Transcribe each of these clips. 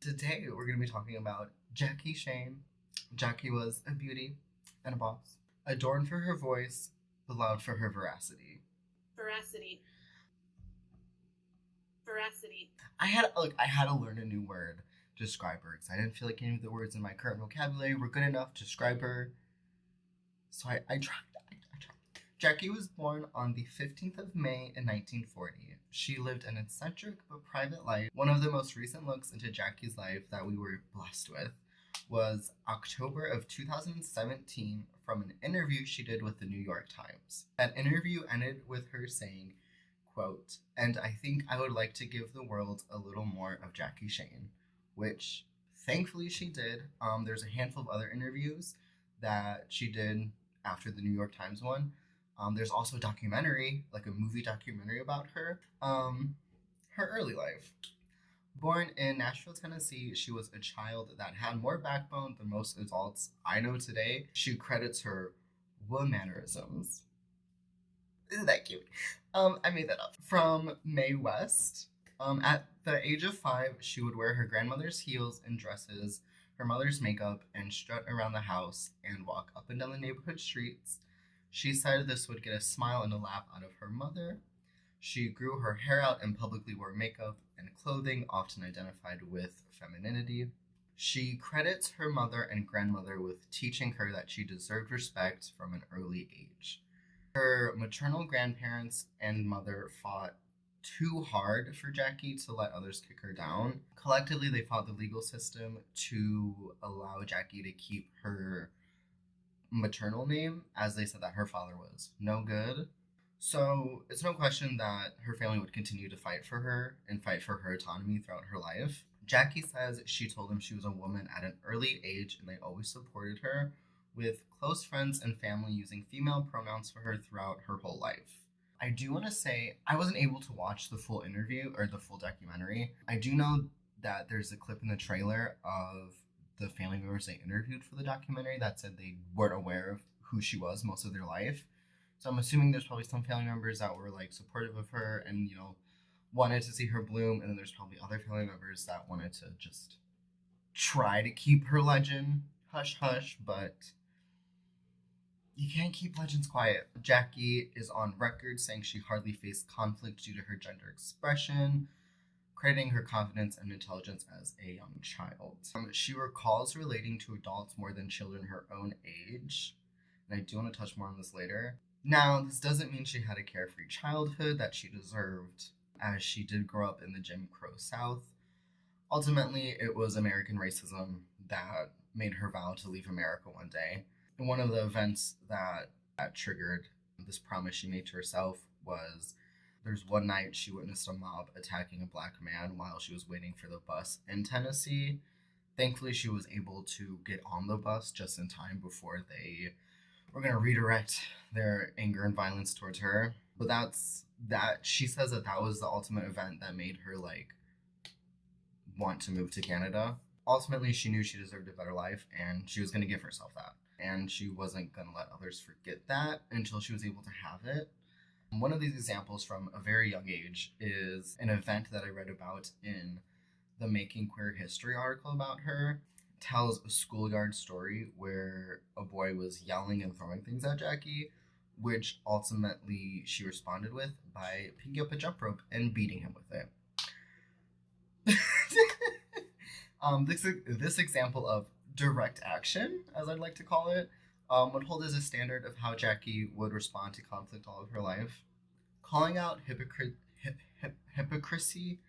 Today we're going to be talking about Jackie Shane. Jackie was a beauty and a boss, adorned for her voice, beloved for her veracity. Veracity. Veracity. I had to learn a new word to describe her because I didn't feel like any of the words in my current vocabulary were good enough to describe her. So I tried. Jackie was born on the 15th of May in 1940. She lived an eccentric but private life. One of the most recent looks into Jackie's life that we were blessed with was October of 2017 from an interview she did with the New York Times. That interview ended with her saying, quote, "And I think I would like to give the world a little more of Jackie Shane," which thankfully she did. There's a handful of other interviews that she did after the New York Times one. There's also a documentary, like a movie documentary about her early life. Born in Nashville, Tennessee, she was a child that had more backbone than most adults I know today. She credits her womannerisms. Isn't that cute? I made that up. From Mae West. At the age of 5, she would wear her grandmother's heels and dresses, her mother's makeup, and strut around the house and walk up and down the neighborhood streets. She said this would get a smile and a laugh out of her mother. She grew her hair out and publicly wore makeup and clothing often identified with femininity. She credits her mother and grandmother with teaching her that she deserved respect from an early age. Her maternal grandparents and mother fought too hard for Jackie to let others kick her down. Collectively, they fought the legal system to allow Jackie to keep her maternal name, as they said that her father was no good. So it's no question that her family would continue to fight for her and fight for her autonomy throughout her life. Jackie says she told them she was a woman at an early age and they always supported her, with close friends and family using female pronouns for her throughout her whole life. I do want to say I wasn't able to watch the full interview or the full documentary. I do know that there's a clip in the trailer of the family members they interviewed for the documentary that said they weren't aware of who she was most of their life. So I'm assuming there's probably some family members that were like supportive of her and, wanted to see her bloom. And then there's probably other family members that wanted to just try to keep her legend hush hush, but you can't keep legends quiet. Jackie is on record saying she hardly faced conflict due to her gender expression, crediting her confidence and intelligence as a young child. She recalls relating to adults more than children her own age, and I do want to touch more on this later. Now, this doesn't mean she had a carefree childhood that she deserved, as she did grow up in the Jim Crow South. Ultimately, it was American racism that made her vow to leave America one day. And one of the events that triggered this promise she made to herself was there's one night she witnessed a mob attacking a black man while she was waiting for the bus in Tennessee. Thankfully, she was able to get on the bus just in time before they were going to redirect their anger and violence towards her. But she says that was the ultimate event that made her want to move to Canada. Ultimately, she knew she deserved a better life and she was going to give herself that. And she wasn't going to let others forget that until she was able to have it. One of these examples from a very young age is an event that I read about in the Making Queer History article about her. It tells a schoolyard story where a boy was yelling and throwing things at Jackie, which ultimately she responded with by picking up a jump rope and beating him with it. This example of direct action, as I'd like to call it, would hold as a standard of how Jackie would respond to conflict all of her life. Calling out hypocrisy. Hypocrisy.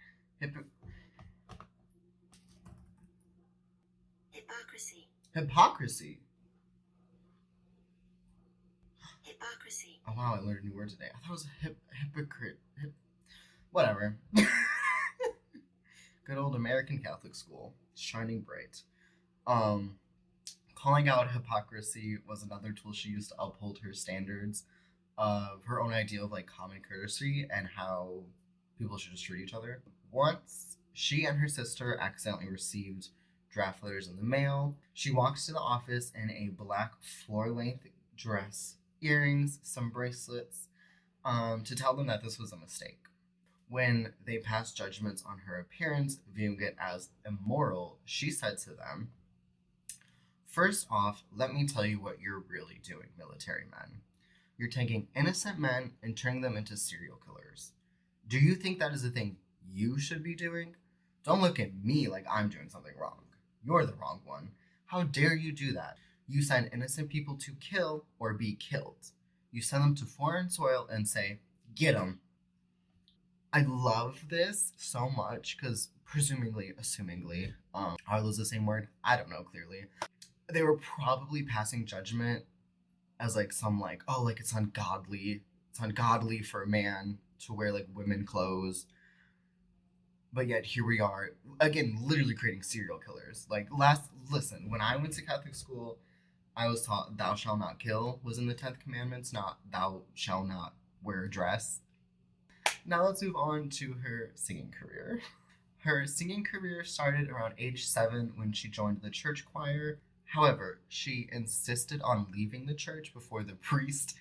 Hypocrisy. Hypocrisy. Oh wow, I learned a new word today. I thought it was hypocrite. Whatever. Good old American Catholic school, shining bright. Calling out hypocrisy was another tool she used to uphold her standards of her own idea of common courtesy and how people should just treat each other. Once she and her sister accidentally received draft letters in the mail. She walks to the office in a black floor-length dress, earrings, some bracelets, to tell them that this was a mistake. When they passed judgments on her appearance, viewing it as immoral, she said to them, "First off, let me tell you what you're really doing, military men. You're taking innocent men and turning them into serial killers. Do you think that is the thing you should be doing? Don't look at me like I'm doing something wrong. You're the wrong one. How dare you do that? You send innocent people to kill or be killed. You send them to foreign soil and say, 'Get 'em.'" I love this so much because assumingly, are those the same word? I don't know clearly. They were probably passing judgment as like some like, oh, like it's ungodly for a man to wear like women clothes. But yet here we are again, literally creating serial killers. Listen, when I went to Catholic school, I was taught "Thou shalt not kill" was in the 10th Commandments, not "Thou shalt not wear a dress." Now let's move on to her singing career. Her singing career started around age 7 when she joined the church choir. However, she insisted on leaving the church before the priest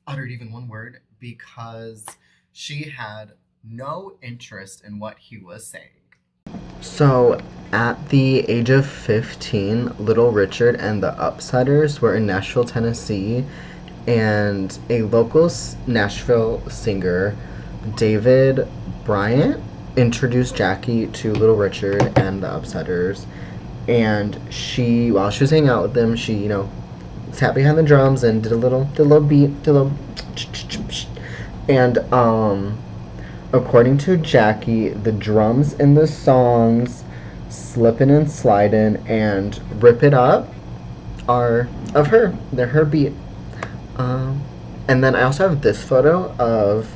uttered even one word, because she had no interest in what he was saying. So, at the age of 15, Little Richard and the Upsetters were in Nashville, Tennessee, and a local Nashville singer, David Bryant, introduced Jackie to Little Richard and the Upsetters. And while she was hanging out with them, she, sat behind the drums and did a little beat, and according to Jackie, the drums in the songs "Slippin' and Slidin' and Rip It Up" are of her. They're her beat. And then I also have this photo of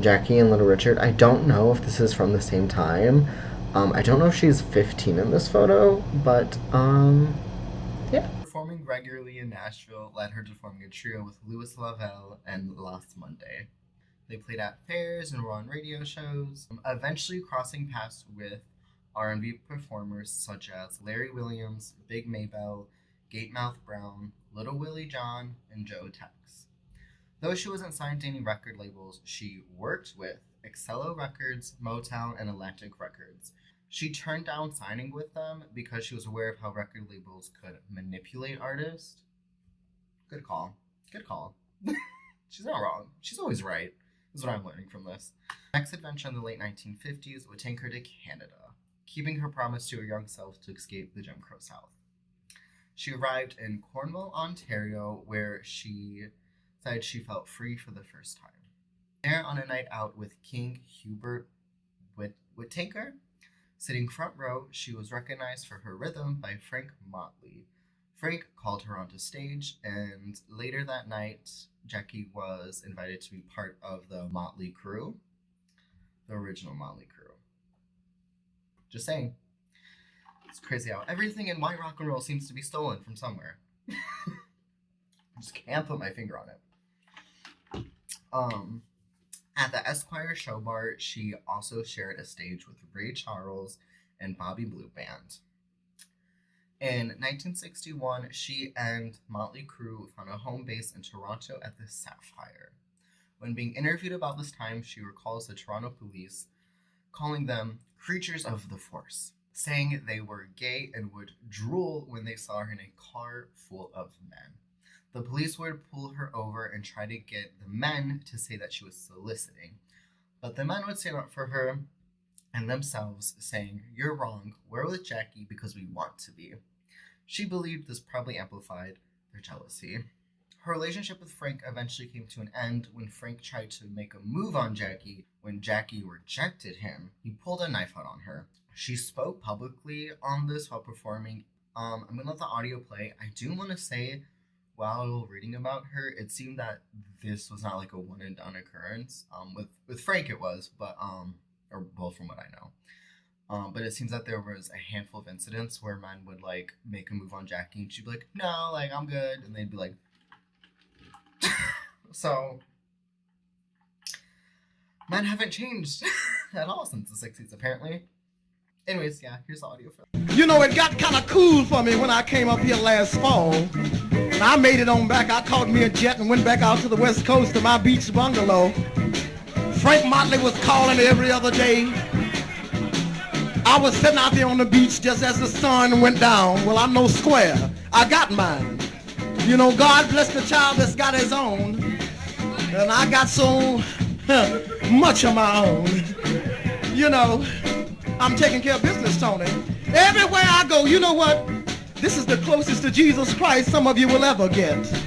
Jackie and Little Richard. I don't know if this is from the same time. I don't know if she's 15 in this photo, but yeah. Performing regularly in Nashville led her to forming a trio with Louis Lavelle and Last Monday. They played at fairs and were on radio shows, eventually crossing paths with R&B performers such as Larry Williams, Big Maybelle, Gatemouth Brown, Little Willie John, and Joe Tex. Though she wasn't signed to any record labels, she worked with Excello Records, Motown, and Atlantic Records. She turned down signing with them because she was aware of how record labels could manipulate artists. Good call. She's not wrong. She's always right, is what I'm learning from this. Next adventure in the late 1950s would take her to Canada, keeping her promise to her young self to escape the Jim Crow South. She arrived in Cornwall, Ontario, where she said she felt free for the first time. There, on a night out with King Hubert Whittaker, sitting front row, she was recognized for her rhythm by Frank Motley. Frank called her onto stage, and later that night, Jackie was invited to be part of the Motley Crew, the original Motley Crew. Just saying. It's crazy how everything in white rock and roll seems to be stolen from somewhere. I just can't put my finger on it. At the Esquire Show Bar, she also shared a stage with Ray Charles and Bobby Blue Band. In 1961, she and Motley Crue found a home base in Toronto at the Sapphire. When being interviewed about this time, she recalls the Toronto police calling them creatures of the force, saying they were gay and would drool when they saw her in a car full of men. The police would pull her over and try to get the men to say that she was soliciting, but the men would stand up for her and themselves, saying, "You're wrong, we're with Jackie because we want to be." She believed this probably amplified their jealousy. Her relationship with Frank eventually came to an end when Frank tried to make a move on Jackie. When Jackie rejected him, he pulled a knife out on her. She spoke publicly on this while performing. I'm going to let the audio play. I do want to say, while reading about her, it seemed that this was not like a one and done occurrence. With Frank it was, but or both from what I know. But it seems that there was a handful of incidents where men would like make a move on Jackie and she'd be like, "No, like I'm good," and they'd be like, so men haven't changed at all since the 60s apparently. Anyways, yeah, here's the audio for it. You know, it got kind of cool for me when I came up here last fall. And I made it on back. I caught me a jet and went back out to the west coast to my beach bungalow. Frank Motley was calling every other day. I was sitting out there on the beach just as the sun went down. Well, I'm no square. I got mine. You know, God bless the child that's got his own. And I got so much of my own. You know, I'm taking care of business, Tony. Everywhere I go, you know what? This is the closest to Jesus Christ some of you will ever get.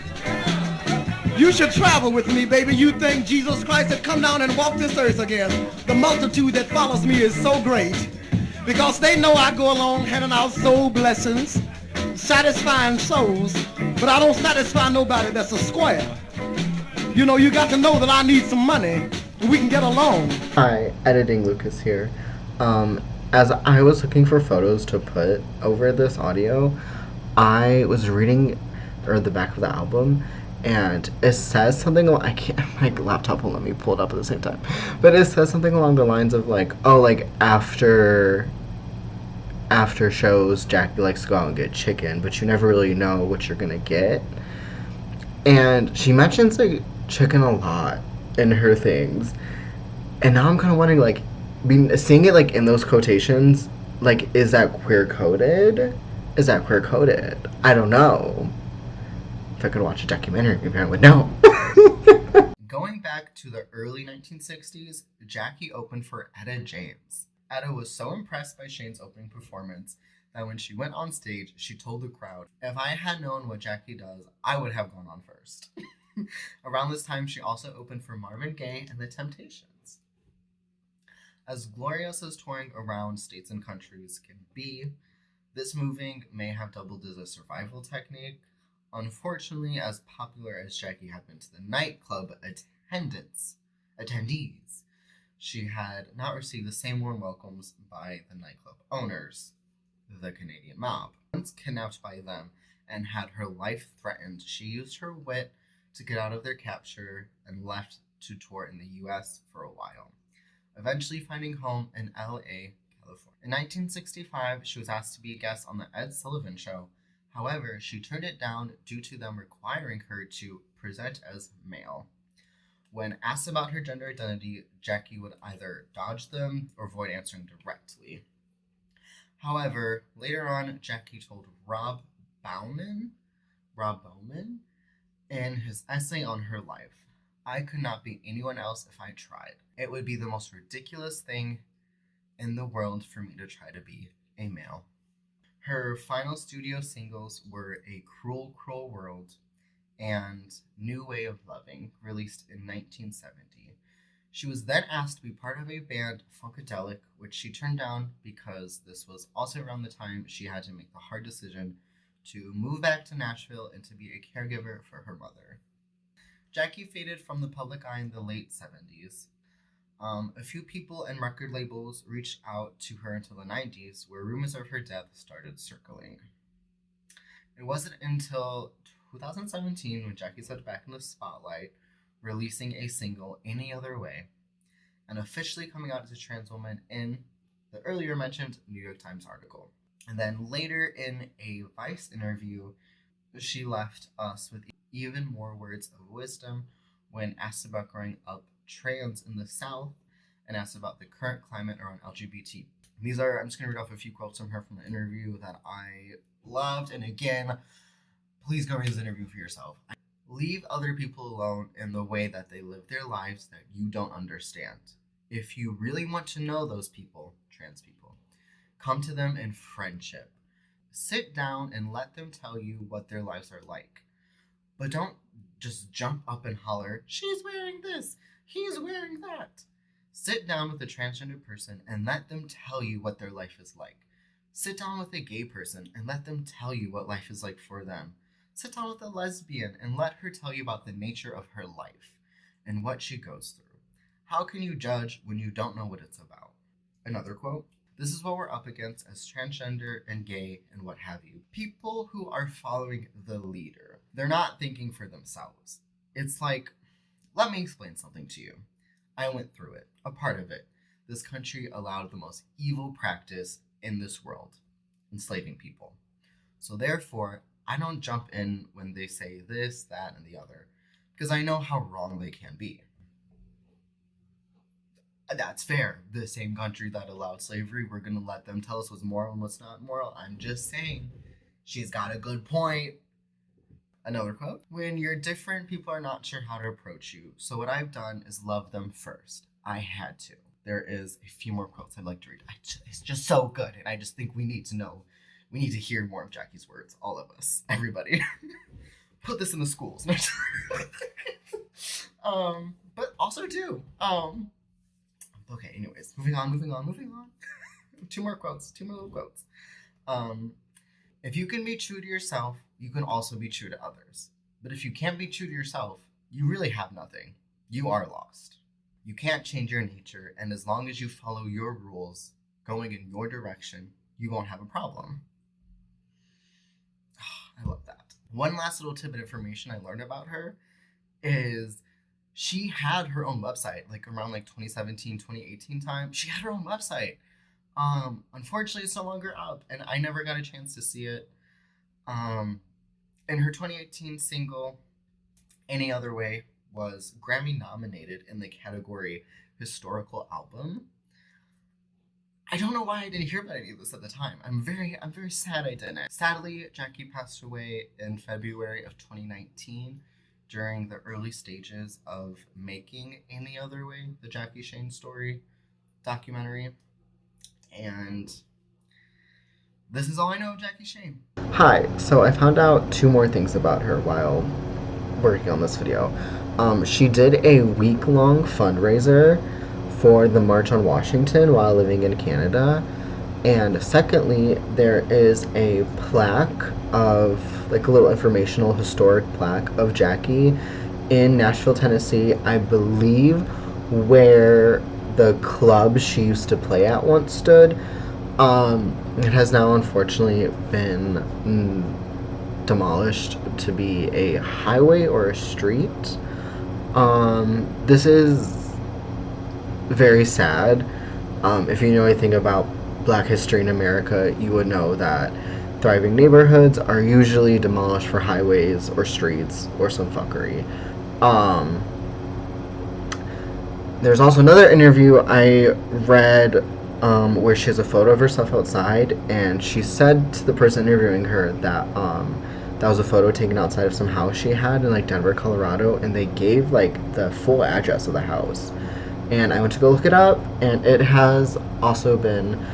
You should travel with me, baby. You think Jesus Christ had come down and walked this earth again. The multitude that follows me is so great because they know I go along handing out soul blessings, satisfying souls, but I don't satisfy nobody that's a square. You know, you got to know that I need some money and we can get along. Hi, editing Lucas here. As I was looking for photos to put over this audio, I was reading the back of the album, and it says something. I can't. My laptop won't let me pull it up at the same time, but it says something along the lines of like, oh, like after shows, Jackie likes to go out and get chicken, but you never really know what you're gonna get. And she mentions like chicken a lot in her things, and now I'm kind of wondering, like, seeing it like in those quotations, like, is that queer coded? Is that queer coded? I don't know. If I could watch a documentary, maybe I would know. Going back to the early 1960s, Jackie opened for Etta James. Etta was so impressed by Shane's opening performance that when she went on stage, she told the crowd, "If I had known what Jackie does, I would have gone on first." Around this time, she also opened for Marvin Gaye and The Temptations. As glorious as touring around states and countries can be, this moving may have doubled as a survival technique. Unfortunately, as popular as Jackie had been to the nightclub attendees, she had not received the same warm welcomes by the nightclub owners, the Canadian mob. Once kidnapped by them and had her life threatened, she used her wit to get out of their capture and left to tour in the US for a while, eventually finding home in LA, California. In 1965, she was asked to be a guest on The Ed Sullivan Show. However, she turned it down due to them requiring her to present as male. When asked about her gender identity, Jackie would either dodge them or avoid answering directly. However, later on, Jackie told Rob Bauman, in his essay on her life, "I could not be anyone else if I tried. It would be the most ridiculous thing in the world for me to try to be a male." Her final studio singles were A Cruel, Cruel World and New Way of Loving, released in 1970. She was then asked to be part of a band, Funkadelic, which she turned down because this was also around the time she had to make the hard decision to move back to Nashville and to be a caregiver for her mother. Jackie faded from the public eye in the late 70s. A few people and record labels reached out to her until the 90s, where rumors of her death started circling. It wasn't until 2017 when Jackie stepped back in the spotlight, releasing a single, Any Other Way, and officially coming out as a trans woman in the earlier mentioned New York Times article. And then later in a Vice interview, she left us with even more words of wisdom when asked about growing up trans in the South and asked about the current climate around LGBT. I'm just going to read off a few quotes from her from the interview that I loved. And again, please go read this interview for yourself. Leave other people alone in the way that they live their lives that you don't understand. If you really want to know those people, trans people, come to them in friendship. Sit down and let them tell you what their lives are like. But don't just jump up and holler, "She's wearing this, he's wearing that." Sit down with a transgender person and let them tell you what their life is like. Sit down with a gay person and let them tell you what life is like for them. Sit down with a lesbian and let her tell you about the nature of her life and what she goes through. How can you judge when you don't know what it's about? Another quote, "This is what we're up against as transgender and gay and what have you. People who are following the leader. They're not thinking for themselves. It's like, let me explain something to you. I went through it, a part of it. This country allowed the most evil practice in this world, enslaving people. So therefore, I don't jump in when they say this, that, and the other, because I know how wrong they can be." That's fair. The same country that allowed slavery, we're gonna let them tell us what's moral and what's not moral. I'm just saying, she's got a good point. Another quote: when you're different, people are not sure how to approach you. So what I've done is love them first. I had to. There is a few more quotes I'd like to read. It's just so good, and I just think we need to know. We need to hear more of Jackie's words. All of us, everybody. Put this in the schools. But also too. Okay, anyways, moving on. Two more little quotes. If you can be true to yourself, you can also be true to others. But if you can't be true to yourself, you really have nothing. You are lost. You can't change your nature, and as long as you follow your rules, going in your direction, you won't have a problem. Oh, I love that. One last little tidbit of information I learned about her is she had her own website, like around like 2017, 2018 time. She had her own website. Unfortunately, it's no longer up, and I never got a chance to see it. And her 2018 single, Any Other Way, was Grammy nominated in the category Historical Album. I don't know why I didn't hear about any of this at the time. I'm very sad I didn't. Sadly, Jackie passed away in February of 2019 during the early stages of making Any Other Way, the Jackie Shane story documentary. And this is all I know of Jackie Shane. Hi, so I found out two more things about her while working on this video. She did a week-long fundraiser for the March on Washington while living in Canada. And secondly, there is a plaque of, like a little informational historic plaque of Jackie in Nashville, Tennessee, I believe, where the club she used to play at once stood. It has now unfortunately been demolished to be a highway or a street. This is very sad. If you know anything about Black history in America, you would know that thriving neighborhoods are usually demolished for highways or streets or some fuckery. There's also another interview I read where she has a photo of herself outside, and she said to the person interviewing her that that was a photo taken outside of some house she had in like Denver, Colorado, and they gave like the full address of the house. And I went to go look it up, and it has also been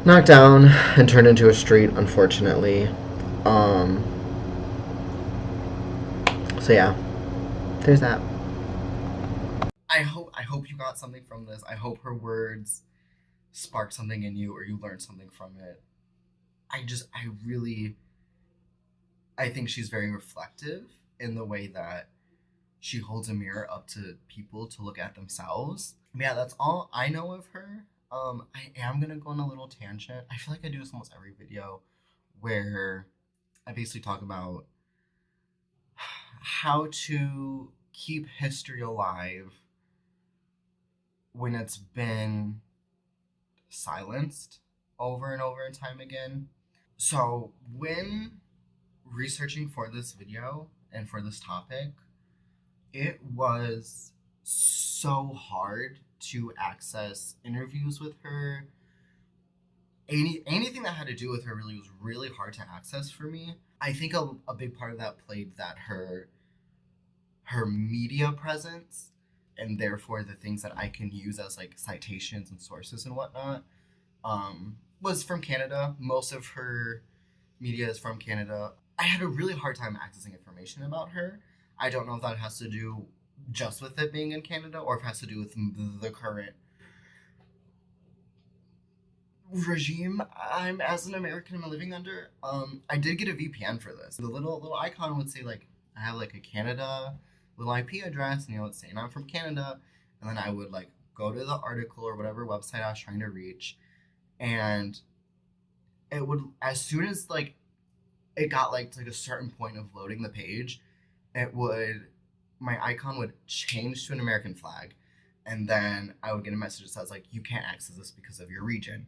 knocked down and turned into a street, unfortunately. So yeah, there's that. I hope you got something from this. I hope her words sparked something in you or you learned something from it. I think she's very reflective in the way that she holds a mirror up to people to look at themselves. Yeah, that's all I know of her. I am gonna go on a little tangent. I feel like I do this almost every video where I basically talk about how to keep history alive when it's been silenced over and over and time again. So when researching for this video and for this topic, it was so hard to access interviews with her. Anything that had to do with her really was really hard to access for me. I think a big part of that played that her media presence, and therefore the things that I can use as like citations and sources and whatnot, was from Canada. Most of her media is from Canada. I had a really hard time accessing information about her. I don't know if that has to do just with it being in Canada or if it has to do with the current regime I'm as an American am living under. I did get a VPN for this. The little icon would say like I have like a Canada little IP address, and it's saying I'm from Canada, and then I would like go to the article or whatever website I was trying to reach, and it would, as soon as like it got like to like a certain point of loading the page, my icon would change to an American flag, and then I would get a message that says like you can't access this because of your region.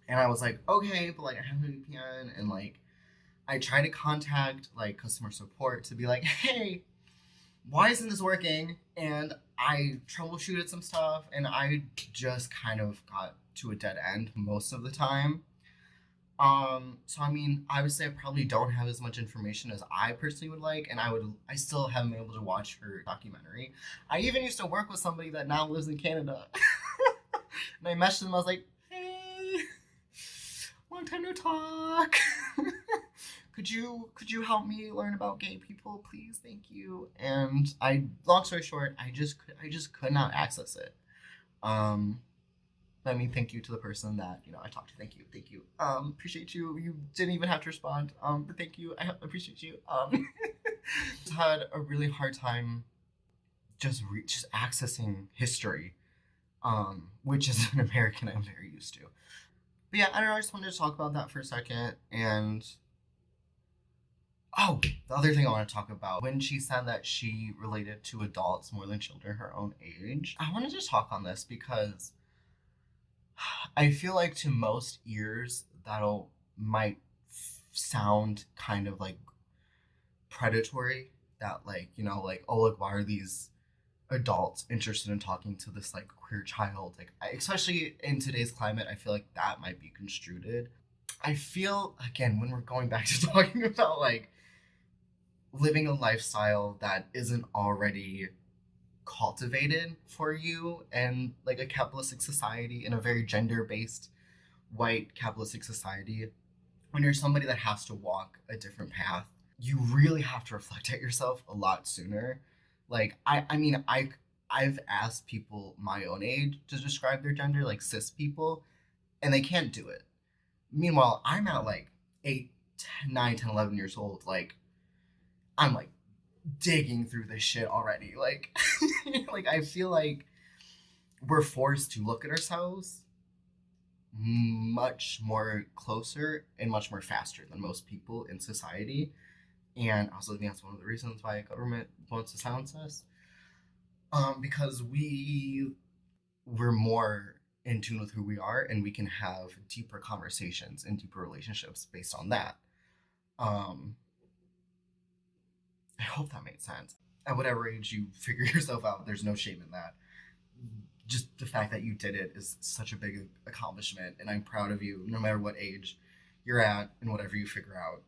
And I was like, okay, but like I have a VPN, and like I tried to contact like customer support to be like, hey, why isn't this working? And I troubleshooted some stuff, and I just kind of got to a dead end most of the time. So I mean, obviously I probably don't have as much information as I personally would like, and I still haven't been able to watch her documentary. I even used to work with somebody that now lives in Canada. And I messaged them, I was like, hey, long time no talk. Could you help me learn about gay people, please? Thank you. And long story short, I just could not access it. I mean, thank you to the person that, I talked to. Thank you. Appreciate you. You didn't even have to respond. But thank you. I appreciate you. Had a really hard time just accessing history, which as an American I'm very used to. But yeah, I don't know. I just wanted to talk about that for a second. And oh, the other thing I want to talk about, when she said that she related to adults more than children her own age, I wanted to talk on this because I feel like to most ears might sound kind of like predatory, that like, oh look, why are these adults interested in talking to this like queer child? Like, especially in today's climate, I feel like that might be construed. I feel, again, when we're going back to talking about like living a lifestyle that isn't already cultivated for you and like a capitalistic society, in a very gender-based white capitalistic society, when you're somebody that has to walk a different path, you really have to reflect at yourself a lot sooner. Like I mean I've asked people my own age to describe their gender, like cis people, and they can't do it. Meanwhile, I'm at like 8, 9, 10, 11 years old. Like, I'm like digging through this shit already. Like, like I feel like we're forced to look at ourselves much more closer and much more faster than most people in society. And I also think that's one of the reasons why government wants to silence us. Because we're more in tune with who we are, and we can have deeper conversations and deeper relationships based on that. I hope that made sense. At whatever age you figure yourself out, there's no shame in that. Just the fact that you did it is such a big accomplishment, and I'm proud of you, no matter what age you're at and whatever you figure out.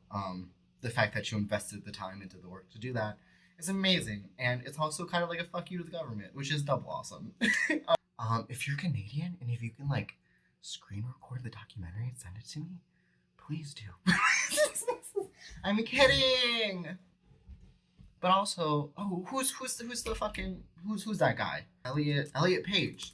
The fact that you invested the time into the work to do that is amazing, and it's also kind of like a fuck you to the government, which is double awesome. If you're Canadian and if you can like screen record the documentary and send it to me, please do. I'm kidding. But also, who's that guy? Elliot Page.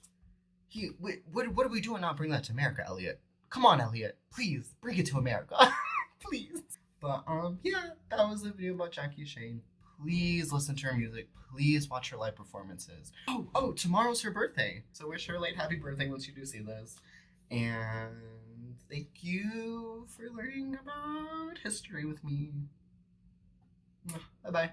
What are we doing not bring that to America, Elliot? Come on, Elliot. Please bring it to America. Please. But yeah, that was the video about Jackie Shane. Please listen to her music. Please watch her live performances. Oh, tomorrow's her birthday. So wish her a late happy birthday once you do see this. And thank you for learning about history with me. Bye-bye.